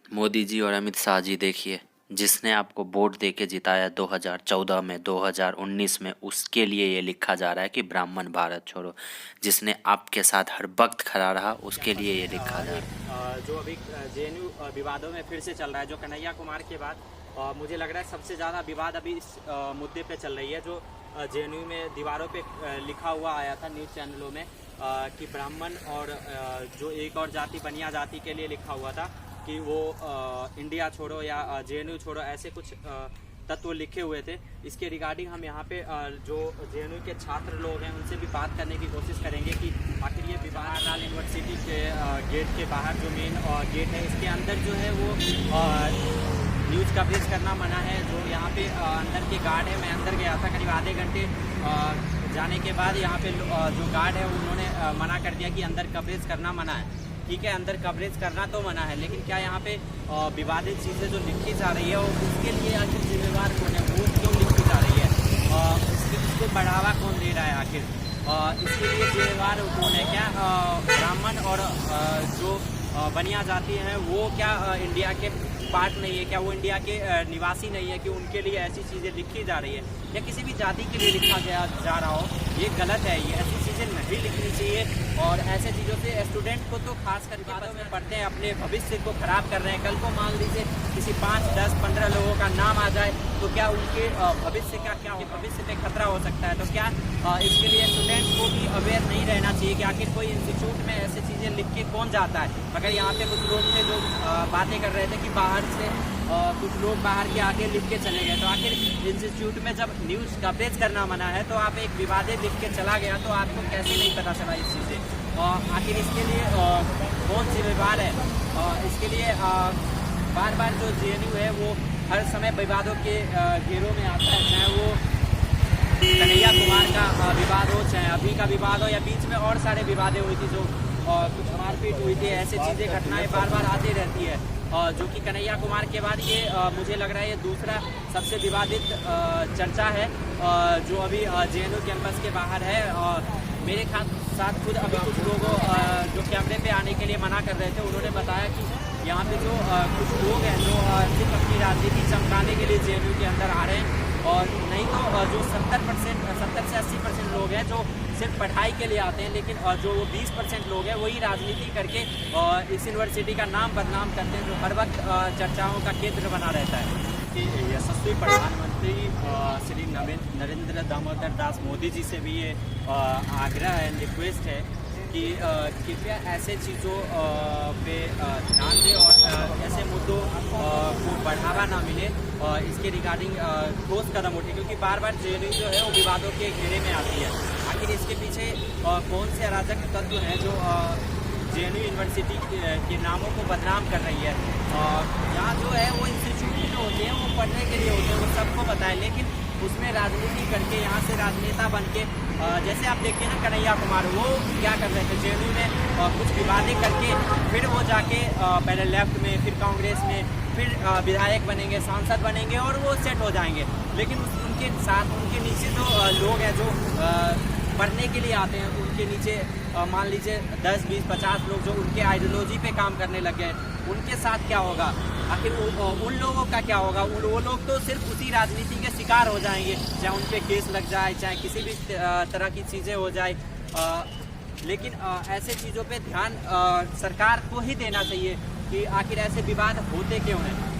मोदी जी और अमित शाह जी, देखिए, जिसने आपको वोट दे के जिताया 2014 में, 2019 में, उसके लिए ये लिखा जा रहा है कि ब्राह्मण भारत छोड़ो। जिसने आपके साथ हर वक्त खड़ा रहा, क्या उसके लिए पता ये लिखा है जा रहा है। जो अभी जेएनयू विवादों में फिर से चल रहा है, जो कन्हैया कुमार के बाद मुझे लग रहा है सबसे ज़्यादा विवाद अभी इस मुद्दे पे चल रही है, जो जेएनयू में दीवारों पे लिखा हुआ आया था न्यूज़ चैनलों में कि ब्राह्मण और जो एक और जाति बनिया जाति के लिए लिखा हुआ था कि वो इंडिया छोड़ो या जेएनयू छोड़ो, ऐसे कुछ तत्व लिखे हुए थे। इसके रिगार्डिंग हम यहाँ पे जो जेएनयू के छात्र लोग हैं उनसे भी बात करने की कोशिश करेंगे कि आखिर ये जवाहरलाल यूनिवर्सिटी के गेट के बाहर जो मेन गेट है, इसके अंदर जो है वो न्यूज़ कवरेज करना मना है। जो यहाँ पे अंदर के गार्ड है, मैं अंदर गया था करीब आधे घंटे जाने के बाद, यहाँ पे जो गार्ड है उन्होंने मना कर दिया कि अंदर कवरेज करना मना है। ठीक है, अंदर कवरेज करना तो मना है, लेकिन क्या यहाँ पे विवादित चीज़ें जो लिखी जा रही है और उसके लिए आखिर जिम्मेवार कौन है, वो क्यों लिखी जा रही है, इसको बढ़ावा कौन दे रहा है आखिर, इसके लिए जिम्मेवार कौन है? क्या ब्राह्मण और जो बनिया जाति हैं वो क्या इंडिया के पार्ट नहीं है? क्या वो इंडिया के निवासी नहीं है कि उनके लिए ऐसी चीज़ें लिखी जा रही है, या किसी भी जाति के लिए लिखा गया जा रहा हो? ये गलत है, ये ऐसी चीज़ें नहीं लिखनी चाहिए। और ऐसे चीज़ों से स्टूडेंट को तो खास करके बातों में पढ़ते हैं, अपने भविष्य को खराब कर रहे हैं। कल को मान लीजिए किसी 5, 10, 15 लोगों का नाम आ जाए तो क्या उनके भविष्य का क्या भविष्य पे खतरा हो सकता है? तो क्या इसके लिए स्टूडेंट को भी अवेयर नहीं रहना चाहिए कि आखिर कोई इंस्टीट्यूट में ऐसी चीज़ें लिख के कौन जाता है? अगर यहाँ पे कुछ लोग थे जो बातें कर रहे थे कि बाहर से कुछ लोग बाहर के आके लिख के चले गए, तो आखिर इंस्टीट्यूट में जब न्यूज़ कवरेज करना मना है तो आप एक विवादित लिख के चला गया, तो आपको कैसे नहीं पता चला इस चीज़ें? आखिर इसके लिए कौन जिम्मेवार है? इसके लिए बार बार जो जेएनयू है वो हर समय विवादों के घेरों में आता है, चाहे वो कन्हैया कुमार का विवाद हो, चाहे अभी का विवाद हो, या बीच में और सारे विवादें हुई थी, जो कुछ मारपीट हुई थी, ऐसी चीज़ें घटनाएं बार बार आती रहती है। जो कि कन्हैया कुमार के बाद ये मुझे लग रहा है ये दूसरा सबसे विवादित चर्चा है जो अभी जेएनयू कैंपस के बाहर है। मेरे साथ खुद अभी कुछ लोगों जो कैमरे पे आने के लिए मना कर रहे थे, उन्होंने बताया कि यहाँ पे जो कुछ लोग हैं जो सिर्फ अपनी राजनीति चमकाने के लिए जेएनयू के अंदर आ रहे हैं, और नहीं तो जो 70 से 80% लोग हैं जो सिर्फ पढ़ाई के लिए आते हैं, लेकिन जो 20% लोग हैं वही राजनीति करके इस यूनिवर्सिटी का नाम बदनाम करते हैं, जो हर वक्त चर्चाओं का केंद्र बना रहता है। कि यशस्वी प्रधानमंत्री श्री नरेंद्र दामोदर दास मोदी जी से भी ये आग्रह है, रिक्वेस्ट है कि कृपया ऐसे चीज़ों पे ध्यान दें और ऐसे मुद्दों को बढ़ावा ना मिले, इसके रिगार्डिंग ठोस कदम उठे, क्योंकि बार बार जेएनयू जो है वो विवादों के घेरे में आती है। आखिर इसके पीछे कौन से अराजक तत्व हैं जो जेएनयू यूनिवर्सिटी के नामों को बदनाम कर रही है? यहाँ जो है वो इंस्टीट्यूट जो होते हैं वो पढ़ने के लिए होते हैं, वो सबको पता है, लेकिन उसमें राजनीति करके यहाँ से राजनेता बन के जैसे आप देखिए ना कन्हैया कुमार, वो क्या कर रहे थे जेएनयू में कुछ विवादें करके फिर वो जाके पहले लेफ्ट में, फिर कांग्रेस में, फिर विधायक बनेंगे, सांसद बनेंगे और वो सेट हो जाएंगे। लेकिन उनके साथ उनके नीचे जो लोग हैं जो पढ़ने के लिए आते हैं, उनके नीचे मान लीजिए 10, 20, 50 लोग जो उनके आइडियोलॉजी पे काम करने लग गए, उनके साथ क्या होगा? आखिर उन लोगों का क्या होगा? वो लोग तो सिर्फ उसी राजनीति के शिकार हो जाएंगे, चाहे उन पे केस लग जाए, चाहे किसी भी तरह की चीज़ें हो जाए। लेकिन ऐसे चीज़ों पे ध्यान सरकार को ही देना चाहिए कि आखिर ऐसे विवाद होते क्यों हैं।